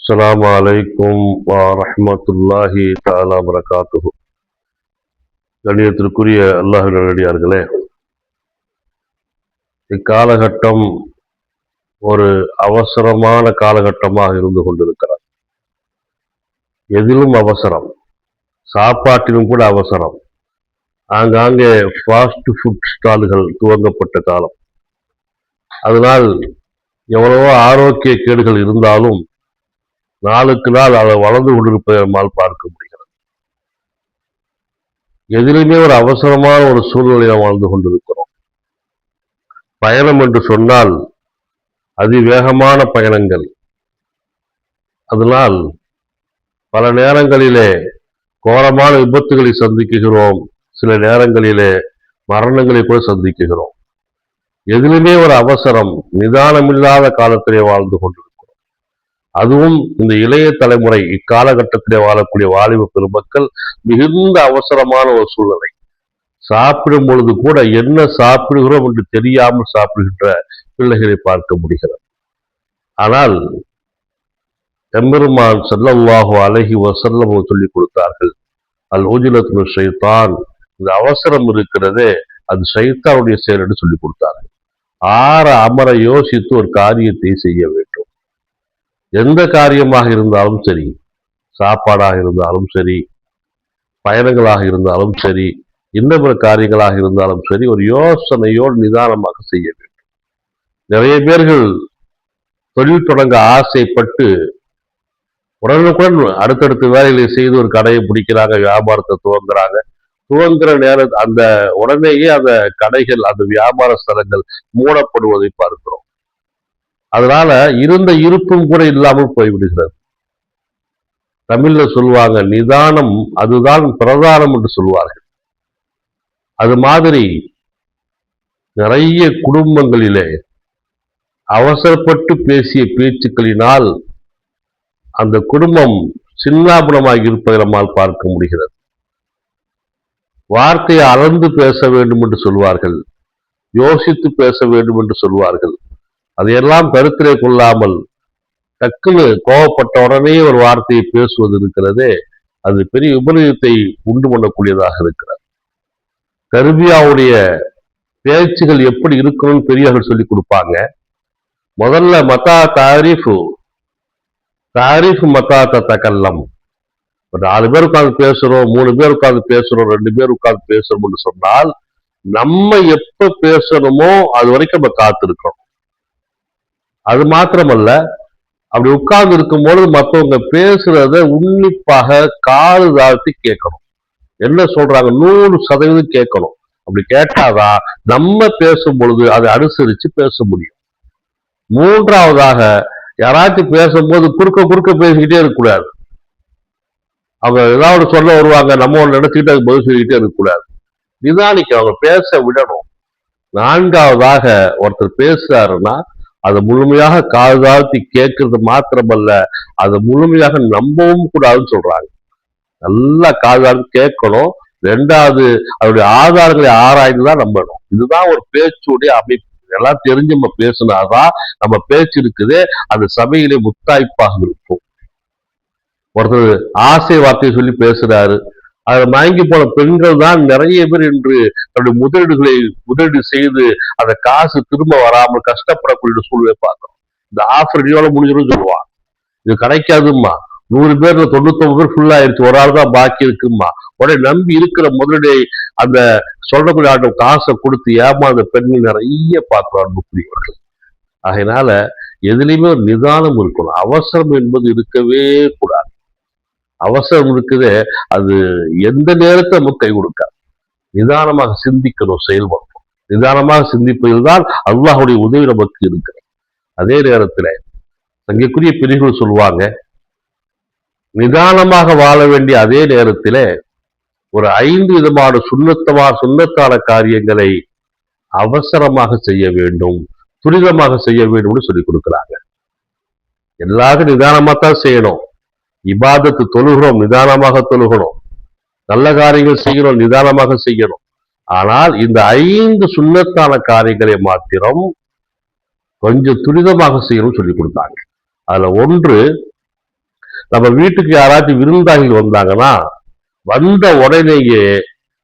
அஸ்ஸலாமு அலைக்கும் வரஹ்மத்துல்லாஹி தஆலா பரகாத்துஹு. கண்ணியத்திற்குரிய அல்லாஹ்வின் நல்லடியார்களே, இக்காலகட்டம் ஒரு அவசரமான காலகட்டமாக இருந்து கொண்டிருக்கிறது. எதிலும் அவசரம், சாப்பாட்டிலும் கூட அவசரம். ஆங்காங்கே ஃபாஸ்ட் ஃபுட் ஸ்டால்கள் துவங்கப்பட்ட காலம். அதனால் எவ்வளவோ ஆரோக்கிய கேடுகள் இருந்தாலும் நாளுக்கு நாள் அதை வளர்ந்து கொண்டிருப்பதை நம்மால் பார்க்க முடிகிறது. எதிலுமே ஒரு அவசரமான ஒரு சூழ்நிலையில் வாழ்ந்து கொண்டிருக்கிறோம். பயணம் என்று சொன்னால் அதிவேகமான பயணங்கள். அதனால் பல நேரங்களிலே கோரமான விபத்துகளை சந்திக்குகிறோம், சில நேரங்களிலே மரணங்களை கூட சந்திக்குகிறோம். எதிலுமே ஒரு அவசரம், நிதானமில்லாத காலத்திலே வாழ்ந்து கொண்டிருக்கிறோம். அதுவும் இந்த இளைய தலைமுறை, இக்காலகட்டத்திலே வாழக்கூடிய வாலிப பெருமக்கள் மிகுந்த அவசரமான ஒரு சூழ்நிலை. சாப்பிடும் பொழுது கூட என்ன சாப்பிடுகிறோம் என்று தெரியாமல் சாப்பிடுகின்ற பிள்ளைகளை பார்க்க முடிகிறது. ஆனால் எம்பெருமான் ஸல்லல்லாஹு அலைஹி வஸல்லம் சொல்லிக் கொடுத்தார்கள், அல் உஜ்லத்து ஷைத்தான், இந்த அவசரம் இருக்கிறதே அது ஷைத்தானுடைய செயல் என்று சொல்லிக் கொடுத்தார்கள். ஆற அமர யோசித்து ஒரு காரியத்தை செய்ய வேண்டும். எந்த காரியமாக இருந்தாலும் சரி, சாப்பாடாக இருந்தாலும் சரி, பயணங்களாக இருந்தாலும் சரி, இன்னும் பிற காரியங்களாக இருந்தாலும் சரி, ஒரு யோசனையோடு நிதானமாக செய்ய வேண்டும். நிறைய பேர்கள் தொழில் தொடங்க ஆசைப்பட்டு உடனுக்குடன் அடுத்தடுத்த வேலைகளை செய்து ஒரு கடையை பிடிக்கிறாங்க, வியாபாரத்தை துவங்குறாங்க. துவங்குற நேரம் அந்த உடனேயே அந்த கடைகள், அந்த வியாபார ஸ்தலங்கள் மூடப்படுவதை பார்க்கிறோம். அதனால இருந்த இருப்பும் கூட இல்லாமல் போய்விடுகிறது. தமிழ்ல சொல்லுவாங்க, நிதானம் அதுதான் பிரதானம் என்று சொல்வார்கள். அது மாதிரி நிறைய குடும்பங்களிலே அவசரப்பட்டு பேசிய பேச்சுக்களினால் அந்த குடும்பம் சின்னாபனமாகி இருப்பதை நம்மால் பார்க்க முடிகிறது. வார்த்தையை அளந்து பேச வேண்டும் என்று சொல்வார்கள், யோசித்து பேச வேண்டும் என்று சொல்வார்கள். அதையெல்லாம் கருத்திலே கொள்ளாமல் டக்குன்னு கோபப்பட்ட உடனே ஒரு வார்த்தையை பேசுவது இருக்கிறதே, அது பெரிய விபரீதத்தை உண்டு பண்ணக்கூடியதாக இருக்கிறது. தர்பியாவுடைய பேச்சுகள் எப்படி இருக்கணும்னு பெரியவர்கள் சொல்லிக் கொடுப்பாங்க. முதல்ல மத்தா தாரிஃபு மத்தா தத்தகல்லம். 4 பேர் உட்கார்ந்து பேசுறோம், 3 பேர் உட்கார்ந்து பேசுறோம், 2 பேர் உட்கார்ந்து பேசுறோம்னு சொன்னால் நம்ம எப்ப பேசணுமோ அது வரைக்கும் நம்ம காத்திருக்கணும். அது மாத்திரமல்ல, அப்படி உட்கார்ந்து இருக்கும் பொழுது மற்றவங்க பேசுறத உன்னிப்பாக காது தாழ்த்தி கேட்கணும். என்ன சொல்றாங்க 100% கேட்கணும். அப்படி கேட்டாதான் நம்ம பேசும் பொழுது அதை அனுசரிச்சு பேச முடியும். மூன்றாவதாக, யாராச்சும் பேசும்போது குறுக்க பேசிக்கிட்டே இருக்கக்கூடாது. அவங்க ஏதாவது சொல்ல வருவாங்க, நம்ம ஒன்று நினைச்சுக்கிட்டு அது பதில் சொல்லிக்கிட்டே இருக்கக்கூடாது. நிதானிக்க அவங்க பேச விடணும். நான்காவதாக, ஒருத்தர் பேசுறாருன்னா அதை முழுமையாக காதாழ்த்தி கேட்கறது மாத்திரமல்ல, அதை முழுமையாக நம்பவும் கூடாதுன்னு சொல்றாங்க. நல்லா காதாழ்த்தி கேட்கணும். 2வது, அதனுடைய ஆதாரங்களை ஆராய்ந்துதான் நம்பணும். இதுதான் ஒரு பேச்சுடைய அமைப்பு. எல்லாம் தெரிஞ்சு நம்ம பேசினாதான் நம்ம பேச்சு இருக்குதே அந்த சபையிலே முத்தாய்ப்பாக இருக்கும். ஒருத்தர் ஆசை வார்த்தையை சொல்லி பேசுறாரு, அதை வாங்கி போன பெண்கள் தான் நிறைய பேர் இன்று தன்னுடைய முதலீடு செய்து அந்த காசு திரும்ப வராமல் கஷ்டப்படக்கூடிய சூழ்நிலை பார்க்கிறோம். இந்த ஆஃபர் இடியோட முடிஞ்சிடும் சொல்லுவான், இது கிடைக்காதுமா, 100 பேர்ல 99 பேர் ஃபுல் ஆயிடுச்சு, ஒரு ஆள் தான் பாக்கி இருக்குமா. உடனே நம்பி இருக்கிற முதலீடை அந்த சொல்லக்கூடிய ஆட்டம் காசை கொடுத்து ஏமாந்த பெண்கள் நிறைய பார்க்கிறோம் அன்புக்குரியவர்கள். அதனால எதுலையுமே ஒரு நிதானம் இருக்கணும். அவசரம் என்பது இருக்கவே கூடாது. அவசரம் இருக்குதே அது எந்த நேரத்தை நமக்கு கை கொடுக்காது. நிதானமாக சிந்திக்கணும், செயல்படணும். நிதானமாக சிந்திப்பதில் தான் அல்லாஹ்வுடைய உதவி நமக்கு இருக்கிறது. அதே நேரத்தில் அங்கேக்குரிய பெரியவர்கள் சொல்லுவாங்க, நிதானமாக வாழ வேண்டிய அதே நேரத்தில் ஒரு 5 விதமான சுண்ணத்தான காரியங்களை அவசரமாக செய்ய வேண்டும், துரிதமாக செய்ய வேண்டும் சொல்லிக் கொடுக்கிறாங்க. எல்லாரும் நிதானமா தான் செய்யணும். இபாதத்து தொழுகிறோம், நிதானமாக தொழுகணும். நல்ல காரியங்கள் செய்யணும், நிதானமாக செய்யணும். ஆனால் இந்த 5 சுண்ணத்தான காரியங்களை மாத்திரம் கொஞ்சம் துரிதமாக செய்யணும் சொல்லிக் கொடுத்தாங்க. அதுல ஒன்று நம்ம வீட்டுக்கு யாராச்சும் விருந்தாளிகள் வந்தாங்கன்னா வந்த உடனேயே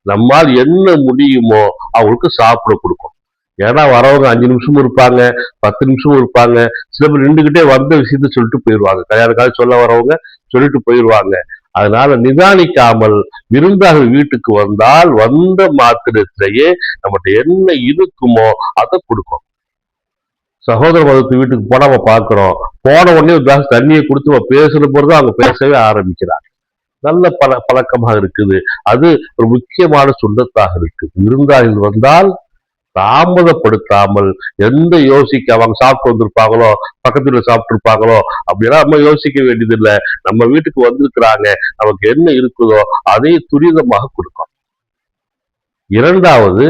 நம்மால் என்ன முடியுமோ அவங்களுக்கு சாப்பிட கொடுக்கும். ஏன்னா வரவங்க 5 நிமிஷமும் இருப்பாங்க, 10 நிமிஷமும் இருப்பாங்க. சில பேர் நின்றுகிட்டே வந்த விஷயத்த சொல்லிட்டு போயிடுவாங்க. கல்யாணக்காக சொல்ல வரவங்க சொல்லிட்டு போயிடுவாங்க. அதனால நிதானிக்காமல் விருந்தாளிகள் வீட்டுக்கு வந்தால் வந்த மாத்திரத்திலேயே நம்மகிட்ட என்ன இருக்குமோ அதை கொடுக்கும். சகோதர மதத்து வீட்டுக்கு போனா நம்ம பார்க்கிறோம். போன உடனே ஒரு கிளாஸ் தண்ணியை கொடுத்து பேசுற போதுதான் அவங்க பேசவே ஆரம்பிக்கிறாங்க. நல்ல பழக்கமாக இருக்குது. அது ஒரு முக்கியமான சுண்ணத்தாக இருக்கு. விருந்தாளிகள் வந்தால் தாமதப்படுத்தாமல் எந்த யோசிக்க அவங்க சாப்பிட்டு வந்திருப்பாங்களோ, பக்கத்துல சாப்பிட்டு இருப்பாங்களோ அப்படின்னா நம்ம யோசிக்க வேண்டியதில்லை. நம்ம வீட்டுக்கு வந்திருக்கிறாங்க, நமக்கு என்ன இருக்குதோ அதை துரிதமாக கொடுக்கும். இரண்டாவது,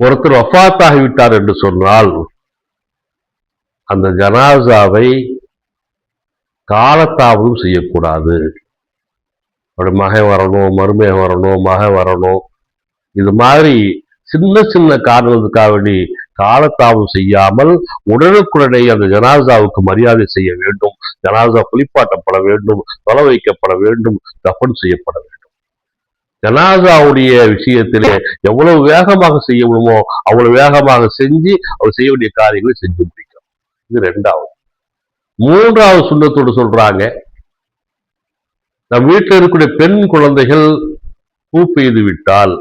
ஒருத்தர் வஃபாத்தாகிவிட்டார் என்று சொன்னால் அந்த ஜனாசாவை காலதாமதம் செய்யக்கூடாது. அவருடைய மகன் வரணும், மருமகன் வரணும், மகன் வரணும், இது மாதிரி சின்ன சின்ன காரணத்துக்காக வேண்டி காலதாமதம் செய்யாமல் உடனுக்குடனே அந்த ஜனாசாவுக்கு மரியாதை செய்ய வேண்டும். ஜனாசா குளிப்பாட்டப்பட வேண்டும், தொலை வைக்கப்பட வேண்டும், தஃபன் செய்யப்பட வேண்டும். ஜனாசாவுடைய விஷயத்திலே எவ்வளவு வேகமாக செய்ய முடியுமோ அவ்வளவு வேகமாக செஞ்சு அவர் செய்ய வேண்டிய காரியங்களை செஞ்சு முடிக்கும். இது இரண்டாவது. மூன்றாவது சுண்ணத்தோடு சொல்றாங்க, நம் வீட்டில் இருக்கக்கூடிய பெண் குழந்தைகள் பூ பெய்து விட்டால்,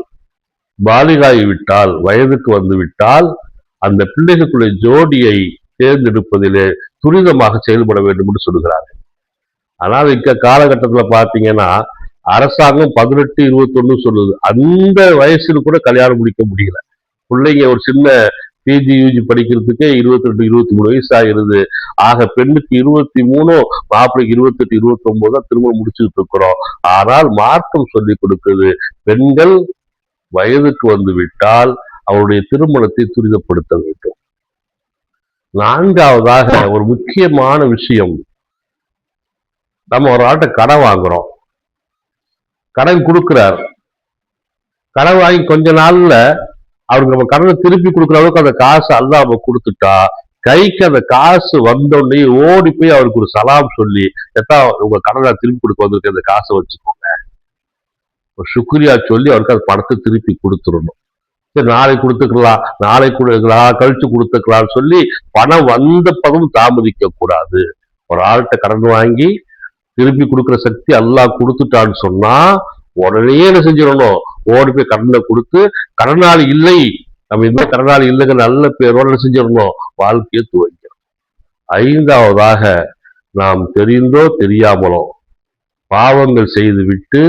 பாலிகாகி விட்டால், வயதுக்கு வந்து விட்டால் அந்த பிள்ளைகளுக்குள்ள ஜோடியை தேர்ந்தெடுப்பதிலே துரிதமாக செயல்பட வேண்டும் என்று சொல்லுகிறாங்க. ஆனால் இக்க காலகட்டத்தில் பார்த்தீங்கன்னா அரசாங்கம் 18, 21 சொல்லுது. அந்த வயசுல கூட கல்யாணம் முடிக்க முடியல. பிள்ளைங்க ஒரு சின்ன பிஜி யூஜி படிக்கிறதுக்கே 22, 23 வயசு ஆகிறது. ஆக பெண்ணுக்கு 23, மாப்பிள்ளைக்கு 28, 29 தான் திருமணம் முடிச்சுட்டு இருக்கிறோம். ஆனால் மார்க்கம் சொல்லி கொடுக்குது, பெண்கள் வயதுக்கு வந்து விட்டால் அவருடைய திருமணத்தை துரிதப்படுத்த வேண்டும். நான்காவதாக ஒரு முக்கியமான விஷயம், நம்ம ஒரு ஆட்டை கடன் வாங்குறோம், கடன் கொடுக்கிறார், கடன் வாங்கி கொஞ்ச நாள்ல அவருக்கு நம்ம கடனை திருப்பி கொடுக்குற அளவுக்கு அந்த காசு அல்லாம கொடுத்துட்டா, கைக்கு அந்த காசு வந்தோடனே ஓடி போய் அவருக்கு ஒரு சலாம் சொல்லி, எத்தா உங்க கடனை திருப்பி கொடுக்க வந்திருக்க, அந்த காசை வச்சுக்கோங்க, ஒரு சுக்ரியா சொல்லி அவருக்கு அந்த பணத்தை திருப்பி கொடுத்துடணும். சரி நாளை கொடுத்துக்கலாம், நாளை கொடுக்கலாம், கழிச்சு கொடுத்துக்கலாம்னு சொல்லி பணம் வந்த பதம் தாமதிக்க கூடாது. ஒரு ஆள்கிட்ட கடன் வாங்கி திருப்பி கொடுக்குற சக்தி அல்லாஹ் கொடுத்துட்டான்னு சொன்னா உடனே என்ன செஞ்சிடணும், ஓடி போய் கடனை கொடுத்து, கடனாளி இல்லை, நம்ம இந்த கடனாளி இல்லைங்க நல்ல பேரோட செஞ்சிடணும், வாழ்க்கையை துவங்கிறோம். ஐந்தாவதாக, நாம் தெரிந்தோ தெரியாமலோ பாவங்கள் செய்து விட்டு,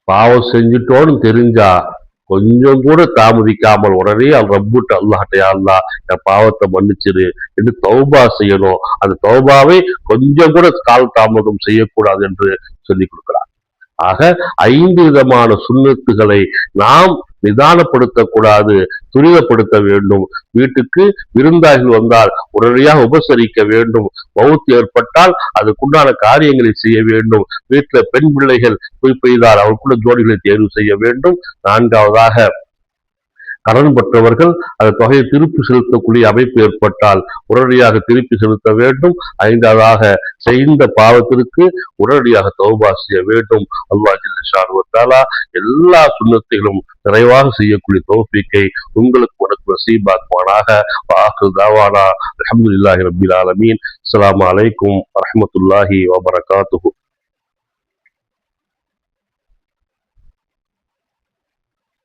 பாவம் செஞ்சுட்டோன்னு தெரிஞ்சா கொஞ்சம் கூட தாமதிக்காமல் உடனே ரப்புட்ட அல்லாஹ்ட்ட அல்லாஹ் என் பாவத்தை மன்னிச்சிரு என்று தௌபா செய்யணும். அந்த தௌபாவை கொஞ்சம் கூட கால் தாமதம் செய்யக்கூடாது என்று சொல்லிக் கொடுக்கிறார். ஆக 5 விதமான சுன்னத்துகளை நாம் நிதானப்படுத்தக்கூடாது, துரிதப்படுத்த வேண்டும். வீட்டுக்கு விருந்தாளிகள் வந்தால் உடனடியாக உபசரிக்க வேண்டும். மவுத் ஏற்பட்டால் அதுக்குண்டான காரியங்களை செய்ய வேண்டும். வீட்டில் பெண் பிள்ளைகள் போய் பெய்தால் அவருக்குள்ள ஜோடிகளை தேர்வு செய்ய வேண்டும். நான்காவதாக, கடன் பெற்றவர்கள் அந்த தொகையை திருப்பி செலுத்தக்கூடிய அமைப்பு ஏற்பட்டால் உடனடியாக திருப்பி செலுத்த வேண்டும். ஐந்தாவதாக, செய்த பாவத்திற்கு உடனடியாக தௌபா செய்ய வேண்டும். அல்லாஹ் ஜல்ல ஷானஹு வ தஆலா எல்லா சுன்னத்துகளும் நிறைவாக செய்யக்கூடிய தௌஃபீக்கை உங்களுக்கு உனக்கு நசீபாக்குவானாக. வாஹிரு தாவானா அல்ஹம்துலில்லாஹி ரப்பில் ஆலமீன். அஸ்ஸலாமு அலைக்கும் வரஹ்மத்துல்லாஹி வ பரகாத்துஹு.